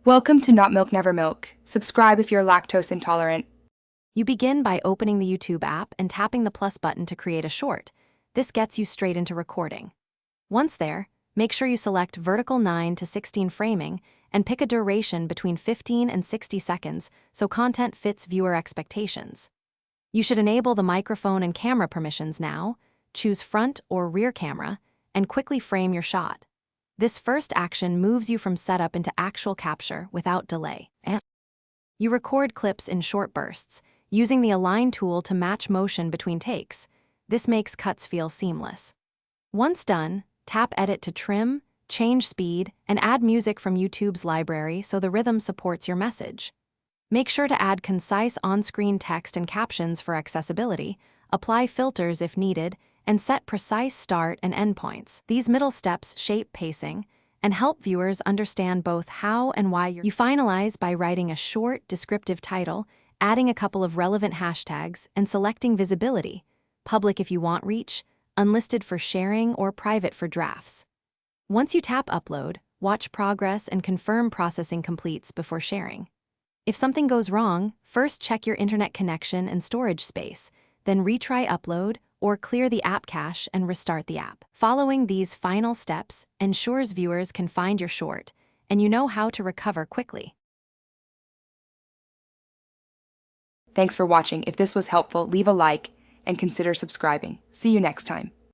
Welcome to Not Milk Never Milk. Subscribe if you're lactose intolerant. You begin by opening the YouTube app and tapping the plus button to create a short. This gets you straight into recording. Once there, make sure you select vertical 9 to 16 framing and pick a duration between 15 and 60 seconds so content fits viewer expectations. You should enable the microphone and camera permissions now, choose front or rear camera, and quickly frame your shot. This first action moves you from setup into actual capture without delay. You record clips in short bursts, using the Align tool to match motion between takes. This makes cuts feel seamless. Once done, tap Edit to trim, change speed, and add music from YouTube's library so the rhythm supports your message. Make sure to add concise on-screen text and captions for accessibility, apply filters if needed, and set precise start and end points. These middle steps shape pacing and help viewers understand both how and why you finalize by writing a short, descriptive title, adding a couple of relevant hashtags, and selecting visibility, public if you want reach, unlisted for sharing, or private for drafts. Once you tap Upload, watch progress and confirm processing completes before sharing. If something goes wrong, first check your internet connection and storage space, then retry upload or clear the app cache and restart the app. Following these final steps ensures viewers can find your short, and you know how to recover quickly. Thanks for watching. If this was helpful, leave a like and consider subscribing. See you next time.